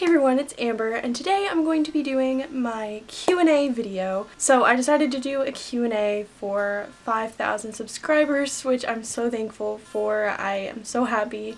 Hey everyone, it's Amber, and today I'm going to be doing my Q&A video. So I decided to do a Q&A for 5,000 subscribers, which I'm so thankful for. I am so happy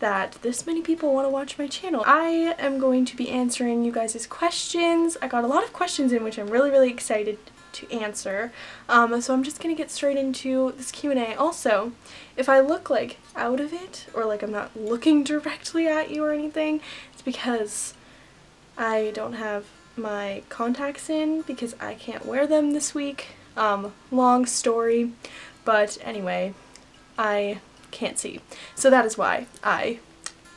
that this many people want to watch my channel. I am going to be answering you guys' questions. I got a lot of questions in, which I'm really excited to answer. So I'm just gonna get straight into this Q&A. Also, if I look like out of it, or like I'm not looking directly at you or anything, it's because I don't have my contacts in because I can't wear them this week. Long story, but anyway, I can't see. So that is why I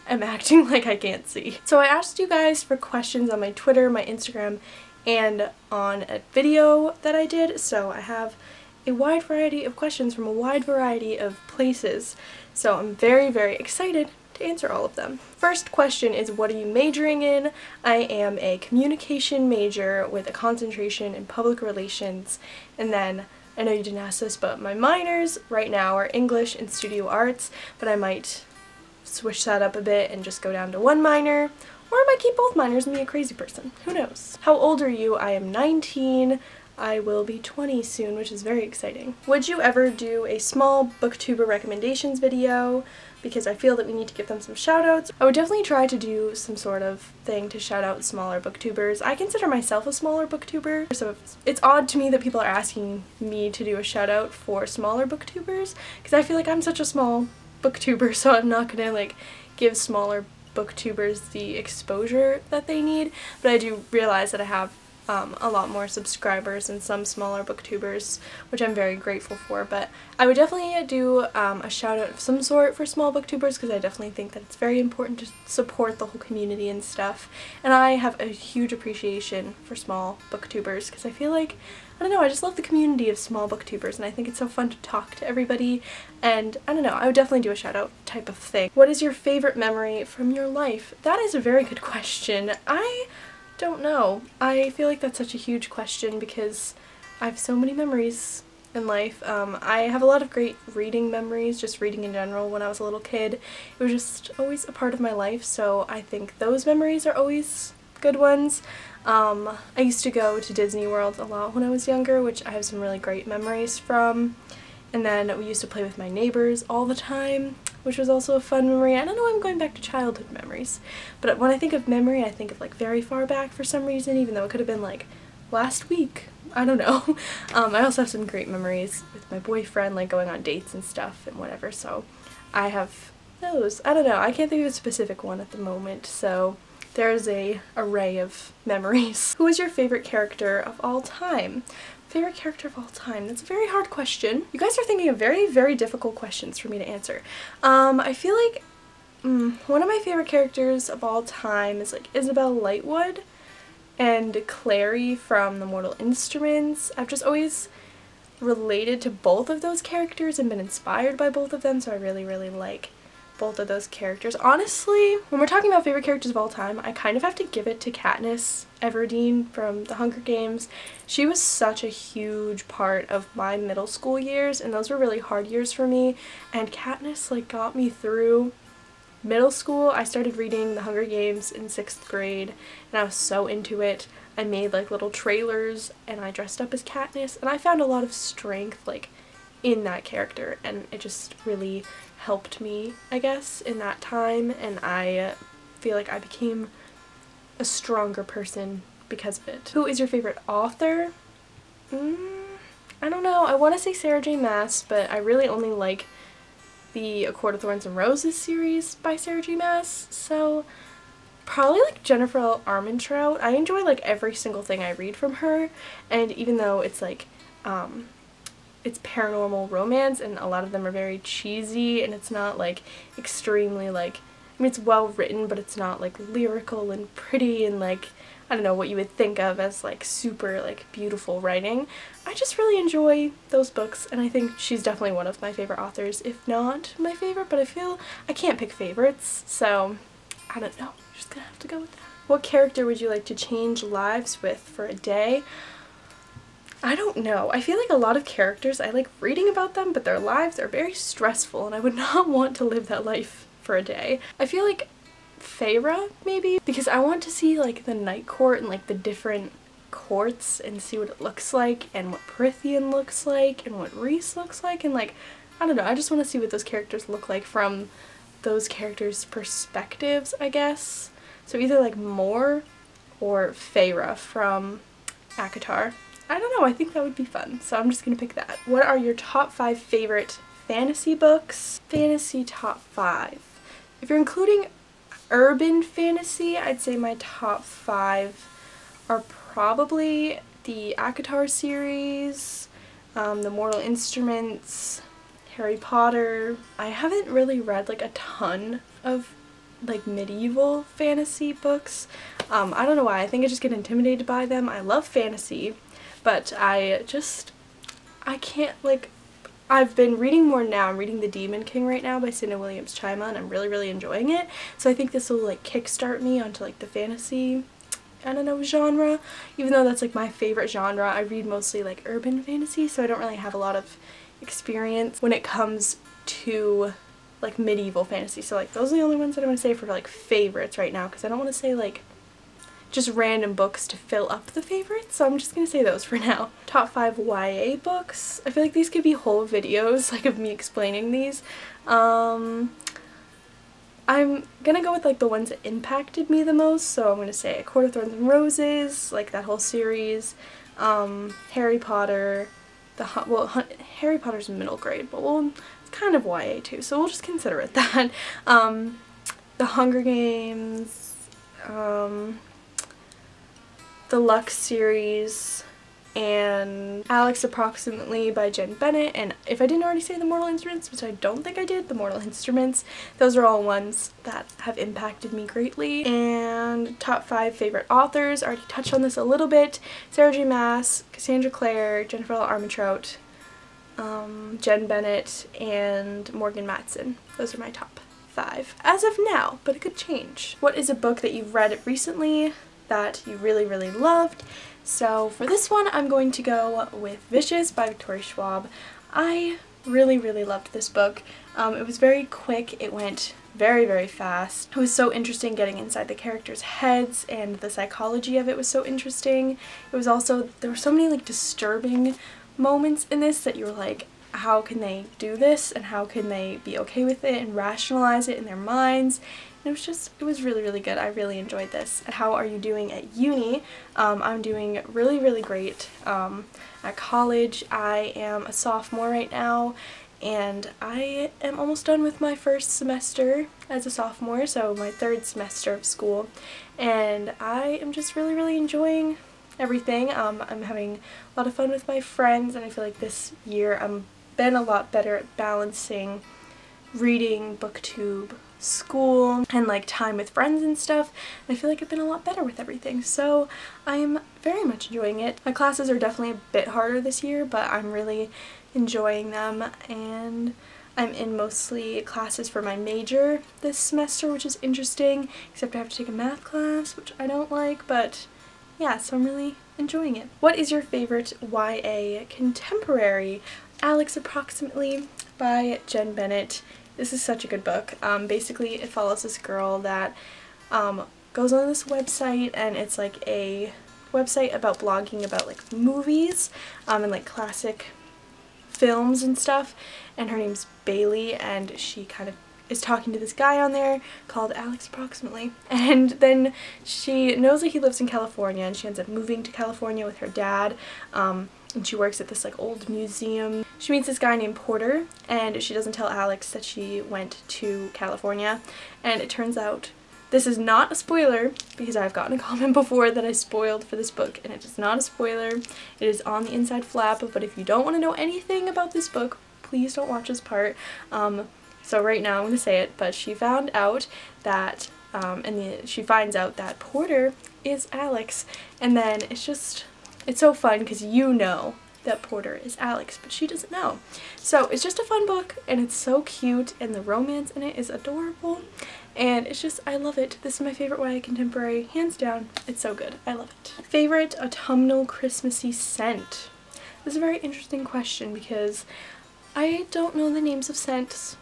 am acting like I can't see. So I asked you guys for questions on my Twitter, my Instagram, and on a video that I did, so I have a wide variety of questions from a wide variety of places. So I'm very excited to answer all of them. First question is, what are you majoring in? I am a communication major with a concentration in public relations, and then I know you didn't ask this, but my minors right now are English and studio arts, but I might switch that up a bit and just go down to one minor. Or I might keep both minors and be a crazy person. Who knows? How old are you? I am 19. I will be 20 soon, which is very exciting. Would you ever do a small booktuber recommendations video? Because I feel that we need to give them some shoutouts. I would definitely try to do some sort of thing to shout out smaller booktubers. I consider myself a smaller booktuber, so it's odd to me that people are asking me to do a shout out for smaller booktubers, because I feel like I'm such a small booktuber, so I'm not gonna like give smaller booktubers the exposure that they need, but I do realize that I have a lot more subscribers than some smaller booktubers, which I'm very grateful for. But I would definitely do a shout out of some sort for small booktubers, because I definitely think that it's very important to support the whole community and stuff, and I have a huge appreciation for small booktubers because I feel like, I don't know, I just love the community of small booktubers, and I think it's so fun to talk to everybody, and I don't know, I would definitely do a shout out type of thing. What is your favorite memory from your life? That is a very good question. I don't know. I feel like that's such a huge question because I have so many memories in life. I have a lot of great reading memories, just reading in general when I was a little kid. It was just always a part of my life, so I think those memories are always good ones. I used to go to Disney World a lot when I was younger, which I have some really great memories from. And then we used to play with my neighbors all the time, which was also a fun memory. I don't know why I'm going back to childhood memories, but when I think of memory, I think of like very far back for some reason, even though it could have been like last week. I don't know. I also have some great memories with my boyfriend, like going on dates and stuff and whatever, so I have those. I don't know, I can't think of a specific one at the moment, so there's a array of memories. Who is your favorite character of all time? Favorite character of all time? That's a very hard question. You guys are thinking of very difficult questions for me to answer. I feel like one of my favorite characters of all time is like Isabel Lightwood and Clary from The Mortal Instruments. I've just always related to both of those characters and been inspired by both of them, so I really like both of those characters. Honestly, when we're talking about favorite characters of all time, I kind of have to give it to Katniss Everdeen from The Hunger Games. She was such a huge part of my middle school years, and those were really hard years for me, and Katniss like got me through middle school. I started reading The Hunger Games in 6th grade, and I was so into it. I made like little trailers, and I dressed up as Katniss, and I found a lot of strength like in that character, and it just really helped me, I guess, in that time, and I feel like I became a stronger person because of it. Who is your favorite author? I don't know. I want to say Sarah J. Maas, but I really only like the A Court of Thorns and Roses series by Sarah J. Maas, so probably like Jennifer L. Armentrout. I enjoy like every single thing I read from her, and even though it's like it's paranormal romance and a lot of them are very cheesy, and it's not like extremely like, I mean, it's well written, but it's not like lyrical and pretty and like, I don't know, what you would think of as like super like beautiful writing. I just really enjoy those books, and I think she's definitely one of my favorite authors, if not my favorite, but I feel I can't pick favorites, so I don't know, I'm just gonna have to go with that. What character would you like to change lives with for a day? I don't know. I feel like a lot of characters, I like reading about them, but their lives are very stressful, and I would not want to live that life for a day. I feel like Feyre, maybe? Because I want to see like the Night Court and like the different courts and see what it looks like and what Prithian looks like and what Rhys looks like, and like, I don't know, I just want to see what those characters look like from those characters' perspectives, I guess. So either like Mor or Feyre from ACOTAR. I don't know, I think that would be fun, so I'm just gonna pick that. What are your top 5 favorite fantasy books? Fantasy top 5. If you're including urban fantasy, I'd say my top 5 are probably the ACOTAR series, the Mortal Instruments, Harry Potter. I haven't really read like a ton of like medieval fantasy books. I don't know why, I think I just get intimidated by them. I love fantasy, but I can't, like, I've been reading more now. I'm reading The Demon King right now by Cinda Williams Chima, and I'm really enjoying it. So I think this will like kickstart me onto like the fantasy, I don't know, genre. Even though that's like my favorite genre, I read mostly like urban fantasy, so I don't really have a lot of experience when it comes to like medieval fantasy. So like those are the only ones that I want to say for like favorites right now, because I don't want to say like just random books to fill up the favorites, so I'm just gonna say those for now. Top 5 YA books. I feel like these could be whole videos, like, of me explaining these. I'm gonna go with like the ones that impacted me the most, so I'm gonna say A Court of Thorns and Roses, like that whole series, Harry Potter, Harry Potter's middle grade, but it's kind of YA too, so we'll just consider it that. The Hunger Games, the Lux series, and Alex Approximately by Jen Bennett, and if I didn't already say the Mortal Instruments, which I don't think I did, the Mortal Instruments, those are all ones that have impacted me greatly. And top 5 favorite authors, I already touched on this a little bit: Sarah J Maas, Cassandra Clare, Jennifer L. Armentrout, Jen Bennett, and Morgan Matson. Those are my top 5 as of now, but it could change. What is a book that you've read recently that you really loved? So for this one, I'm going to go with Vicious by Victoria Schwab. I really loved this book. It was very quick, it went very fast. It was so interesting getting inside the characters' heads, and the psychology of it was so interesting. It was also, there were so many like disturbing moments in this that you were like, how can they do this, and how can they be okay with it and rationalize it in their minds? And it was really good. I really enjoyed this. How are you doing at uni? I'm doing really great. At college, I am a sophomore right now, and I am almost done with my first semester as a sophomore, so my 3rd semester of school, and I am just really enjoying everything. I'm having a lot of fun with my friends, and I feel like this year I've been a lot better at balancing reading, booktube, school, and like time with friends and stuff. I feel like I've been a lot better with everything, so I'm very much enjoying it. My classes are definitely a bit harder this year, but I'm really enjoying them, and I'm in mostly classes for my major this semester, which is interesting, except I have to take a math class, which I don't like, but yeah, so I'm really enjoying it. What is your favorite YA contemporary? Alex Approximately by Jen Bennett. This is such a good book. Basically, it follows this girl that goes on this website, and it's like a website about blogging about like movies and like classic films and stuff, and her name's Bailey, and she kind of is talking to this guy on there called Alex Approximately, and then she knows that he lives in California, and she ends up moving to California with her dad, and she works at this like old museum. She meets this guy named Porter, and she doesn't tell Alex that she went to California, and it turns out, this is not a spoiler, because I've gotten a comment before that I spoiled for this book, and it is not a spoiler. It is on the inside flap, but if you don't want to know anything about this book, please don't watch this part. So right now I'm going to say it, but she found out that, she finds out that Porter is Alex, and then it's so fun because you know that Porter is Alex, but she doesn't know. So it's just a fun book, and it's so cute, and the romance in it is adorable, and it's just, I love it. This is my favorite YA contemporary, hands down. It's so good. I love it. Favorite autumnal Christmassy scent? This is a very interesting question because I don't know the names of scents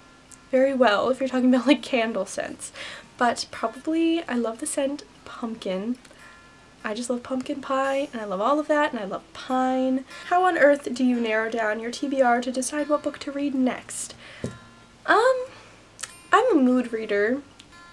very well if you're talking about like candle scents, but probably I love the scent pumpkin. I just love pumpkin pie, and I love all of that, and I love pine. How on earth do you narrow down your TBR to decide what book to read next? I'm a mood reader.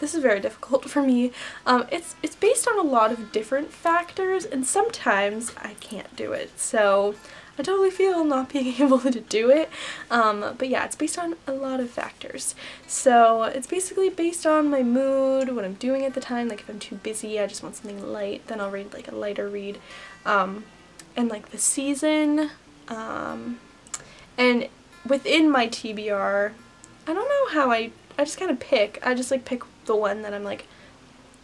This is very difficult for me. It's based on a lot of different factors, and sometimes I can't do it, so I totally feel not being able to do it. But yeah, it's based on a lot of factors. So it's basically based on my mood, what I'm doing at the time. Like if I'm too busy, I just want something light, then I'll read like a lighter read. And like the season. And within my TBR, I don't know how I just kind of pick. I just like pick the one that I'm like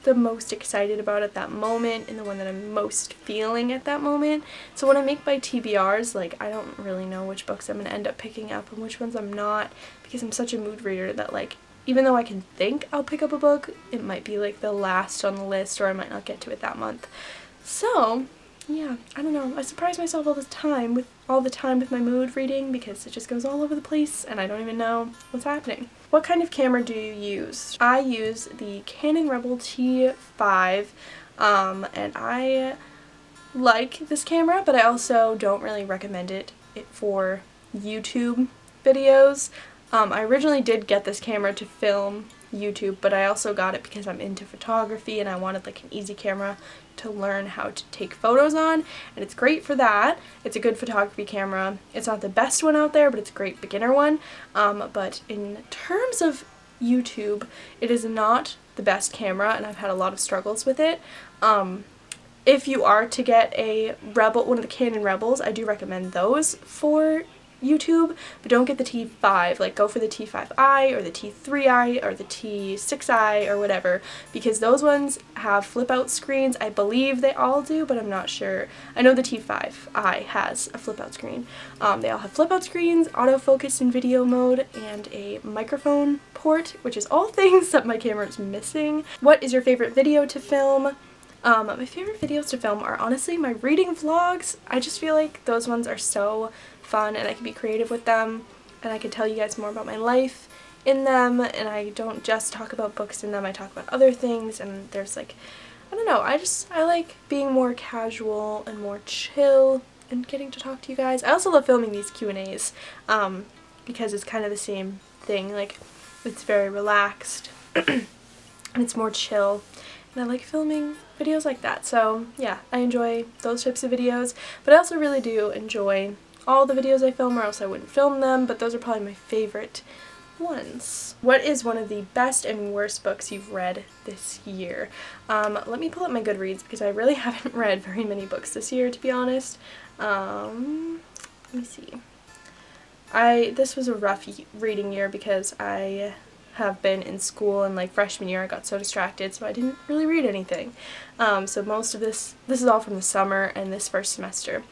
the most excited about at that moment and the one that I'm most feeling at that moment. So when I make my TBRs, like I don't really know which books I'm going to end up picking up and which ones I'm not, because I'm such a mood reader that like even though I can think I'll pick up a book, it might be like the last on the list or I might not get to it that month. So yeah, I don't know. I surprise myself all the time with my mood reading because it just goes all over the place and I don't even know what's happening. What kind of camera do you use? I use the Canon Rebel T5 and I like this camera, but I also don't really recommend it for YouTube videos. I originally did get this camera to film YouTube, but I also got it because I'm into photography and I wanted like an easy camera to learn how to take photos on, and it's great for that. It's a good photography camera. It's not the best one out there, but it's a great beginner one. But in terms of YouTube, it is not the best camera and I've had a lot of struggles with it. If you are to get a Rebel, one of the Canon Rebels, I do recommend those for YouTube, but don't get the T5. Like go for the T5i or the T3i or the T6i or whatever, because those ones have flip out screens. I believe they all do, but I'm not sure. I know the T5i has a flip out screen. They all have flip out screens, autofocus in video mode, and a microphone port, which is all things that my camera is missing. What is your favorite video to film? My favorite videos to film are honestly my reading vlogs. I just feel like those ones are so fun and I can be creative with them and I can tell you guys more about my life in them, and I don't just talk about books in them, I talk about other things, and there's like, I don't know, I like being more casual and more chill and getting to talk to you guys. I also love filming these Q&As because it's kind of the same thing, like it's very relaxed and it's more chill. And I like filming videos like that, so yeah, I enjoy those types of videos, but I also really do enjoy all the videos I film, or else I wouldn't film them, but those are probably my favorite ones. What is one of the best and worst books you've read this year? Let me pull up my Goodreads because I really haven't read very many books this year, to be honest. Let me see. This was a rough reading year because I have been in school, and like freshman year I got so distracted so I didn't really read anything. So most of this is all from the summer and this first semester.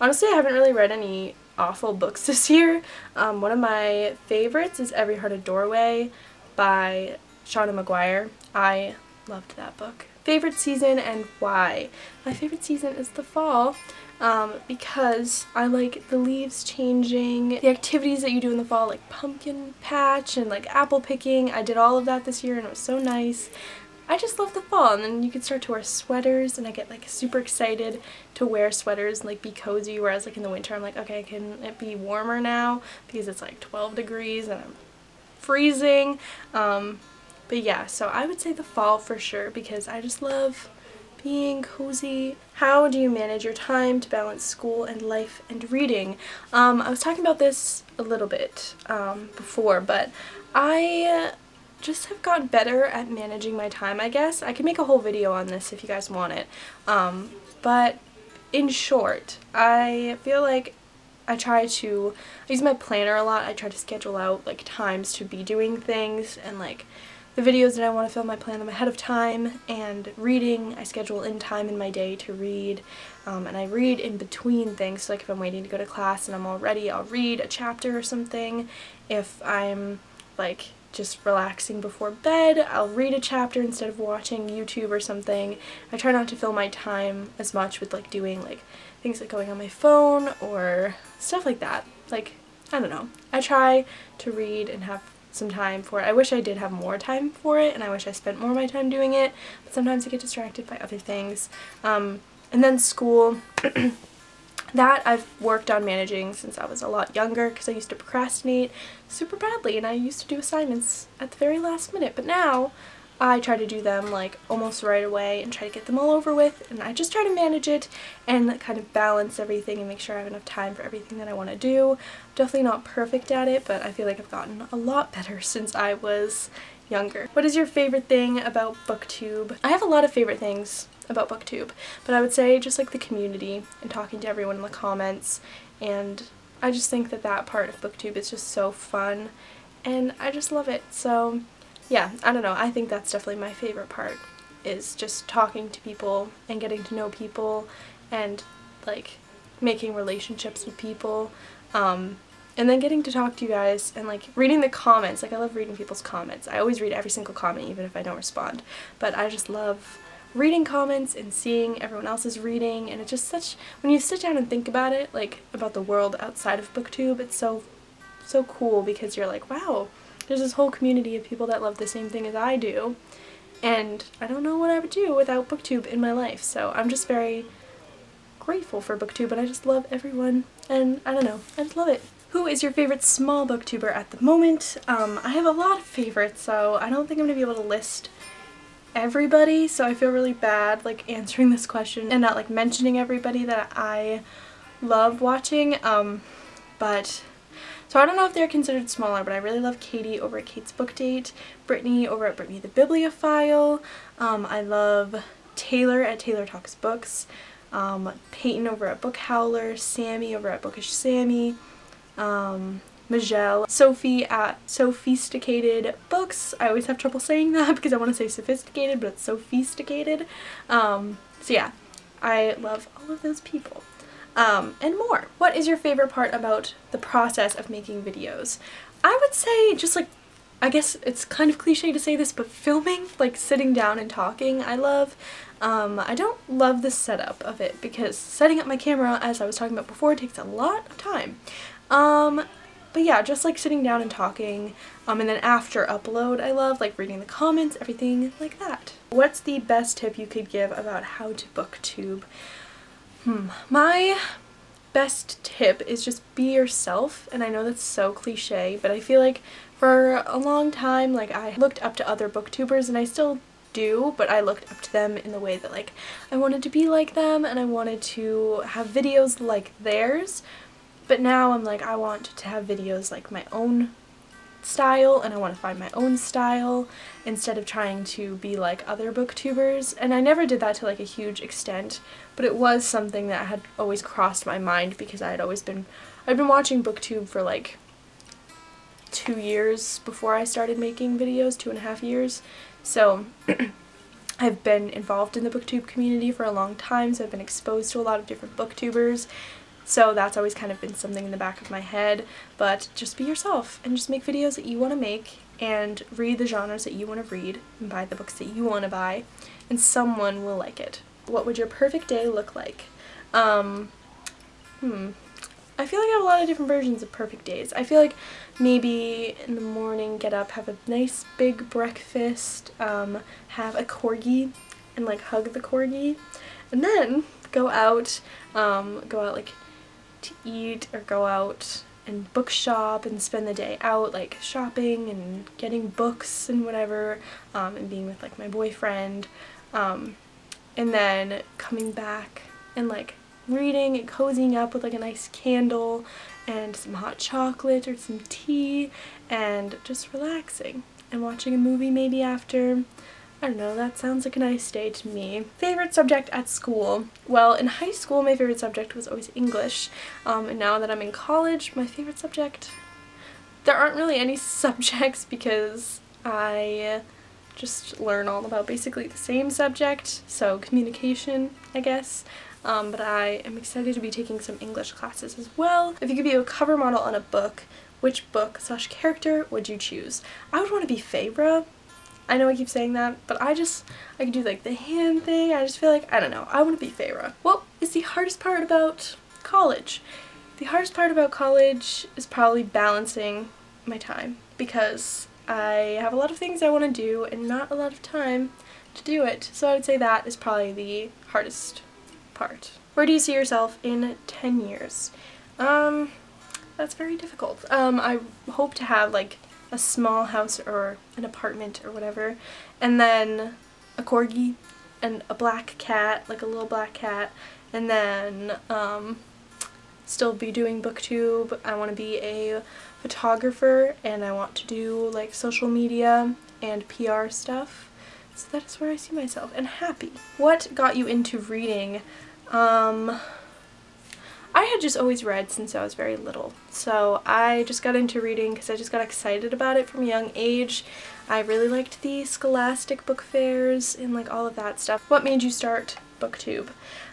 Honestly, I haven't really read any awful books this year. One of my favorites is Every Heart a Doorway by Shauna Maguire. I loved that book. Favorite season and why? My favorite season is the fall. Because I like the leaves changing, the activities that you do in the fall, like pumpkin patch and like apple picking. I did all of that this year and it was so nice. I just love the fall, and then you can start to wear sweaters and I get like super excited to wear sweaters and like be cozy, whereas like in the winter I'm like, okay, can it be warmer now because it's like 12 degrees and I'm freezing. But yeah, so I would say the fall for sure because I just love being cozy. How do you manage your time to balance school and life and reading? I was talking about this a little bit before, but I just have gotten better at managing my time, I guess. I could make a whole video on this if you guys want it. But in short, I feel like I use my planner a lot. I try to schedule out like times to be doing things, and like the videos that I want to film, I plan them ahead of time, and reading, I schedule in time in my day to read, and I read in between things. So like if I'm waiting to go to class and I'm all ready, I'll read a chapter or something. If I'm like just relaxing before bed, I'll read a chapter instead of watching YouTube or something. I try not to fill my time as much with like doing like things like going on my phone or stuff like that. Like, I don't know. I try to read and have some time for it. I wish I did have more time for it, and I wish I spent more of my time doing it, but sometimes I get distracted by other things. And then school. That I've worked on managing since I was a lot younger, because I used to procrastinate super badly and I used to do assignments at the very last minute, but now I try to do them like almost right away and try to get them all over with, and I just try to manage it and kind of balance everything and make sure I have enough time for everything that I want to do. Definitely not perfect at it, but I feel like I've gotten a lot better since I was younger. What is your favorite thing about BookTube? I have a lot of favorite things about BookTube, but I would say just like the community and talking to everyone in the comments, and I just think that that part of BookTube is just so fun and I just love it. So yeah, I don't know, I think that's definitely my favorite part, is just talking to people and getting to know people and like making relationships with people, and then getting to talk to you guys and like reading the comments. Like I love reading people's comments. I always read every single comment even if I don't respond, but I just love reading comments and seeing everyone else's reading, and it's just such, when you sit down and think about it, like about the world outside of BookTube, it's so cool, because you're like, wow, there's this whole community of people that love the same thing as I do, and I don't know what I would do without BookTube in my life. So I'm just very grateful for BookTube, and I just love everyone, and I don't know, I just love it. Who is your favorite small booktuber at the moment? I have a lot of favorites, so I don't think I'm gonna be able to list everybody, so I feel really bad like answering this question and not like mentioning everybody that I love watching, but so I don't know if they're considered smaller, but I really love Katie over at Kate's Book Date, Brittany over at Brittany the Bibliophile, I love Taylor at Taylor Talks Books, Peyton over at Book Howler, Sammy over at Bookish Sammy, Majelle, Sophie at Sophisticated Books. I always have trouble saying that because I want to say sophisticated, but it's sophisticated. So yeah, I love all of those people. And more. What is your favorite part about the process of making videos? I would say just like, I guess it's kind of cliche to say this, but filming, like sitting down and talking, I love. I don't love the setup of it because setting up my camera, as I was talking about before, takes a lot of time. But yeah, just like sitting down and talking, and then after upload, I love like reading the comments, everything like that. What's the best tip you could give about how to booktube? My best tip is just be yourself, and I know that's so cliche, but I feel like for a long time, like I looked up to other booktubers, and I still do, but I looked up to them in the way that like I wanted to be like them, and I wanted to have videos like theirs. But now I'm like, I want to have videos like my own style, and I want to find my own style instead of trying to be like other booktubers. And I never did that to like a huge extent, but it was something that had always crossed my mind because I'd been watching booktube for like 2 years before I started making videos, 2.5 years. So I've been involved in the booktube community for a long time, so I've been exposed to a lot of different booktubers. So that's always kind of been something in the back of my head, but just be yourself and just make videos that you want to make and read the genres that you want to read and buy the books that you want to buy, and someone will like it. What would your perfect day look like? I feel like I have a lot of different versions of perfect days. I feel like maybe in the morning, get up, have a nice big breakfast, have a corgi and like hug the corgi, and then go out like to eat, or go out and bookshop and spend the day out like shopping and getting books and whatever, and being with like my boyfriend, and then coming back and like reading and cozying up with like a nice candle and some hot chocolate or some tea and just relaxing and watching a movie maybe after. I don't know, that sounds like a nice day to me. Favorite subject at school? Well, in high school my favorite subject was always English, and now that I'm in college, my favorite subject, there aren't really any subjects because I just learn all about basically the same subject, so communication, I guess. But I am excited to be taking some English classes as well. If you could be a cover model on a book, which book/character would you choose? I would want to be Fabra. I know I keep saying that, but I could do like the hand thing. I just feel like, I don't know, I want to be Feyre. What is the hardest part about college? The hardest part about college is probably balancing my time, because I have a lot of things I want to do and not a lot of time to do it. So I would say that is probably the hardest part. Where do you see yourself in 10 years? That's very difficult. I hope to have like a small house or an apartment or whatever, and then a corgi and a black cat, like a little black cat, and then still be doing booktube. I want to be a photographer and I want to do like social media and PR stuff. So that is where I see myself, and happy. What got you into reading? I had just always read since I was very little, so I just got into reading because I just got excited about it from a young age. I really liked the scholastic book fairs and like all of that stuff. What made you start booktube?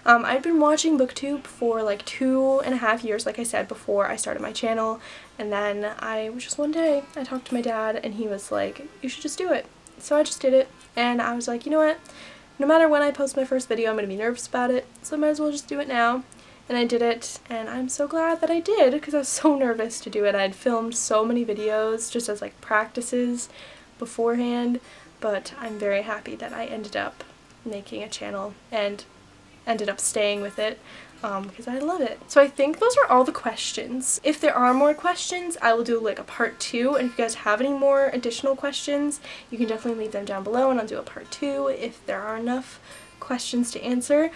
I'd been watching booktube for like 2.5 years, like I said, before I started my channel, and then I was just one day, I talked to my dad and he was like, you should just do it. So I just did it, and I was like, you know what, no matter when I post my first video I'm gonna be nervous about it, so I might as well just do it now. And I did it, and I'm so glad that I did because I was so nervous to do it. I'd filmed so many videos just as like practices beforehand, but I'm very happy that I ended up making a channel and ended up staying with it because I love it. So I think those are all the questions. If there are more questions, I will do like a part 2, and if you guys have any more additional questions, you can definitely leave them down below and I'll do a part 2 if there are enough questions to answer.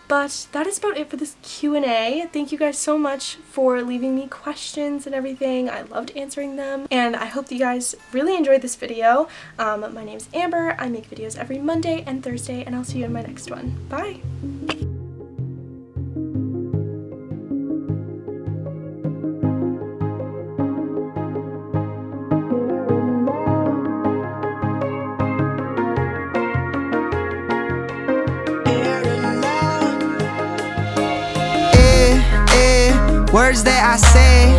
But that is about it for this Q&A. Thank you guys so much for leaving me questions and everything. I loved answering them, and I hope that you guys really enjoyed this video. My name is Amber. I make videos every Monday and Thursday, and I'll see you in my next one. Bye! Words that I say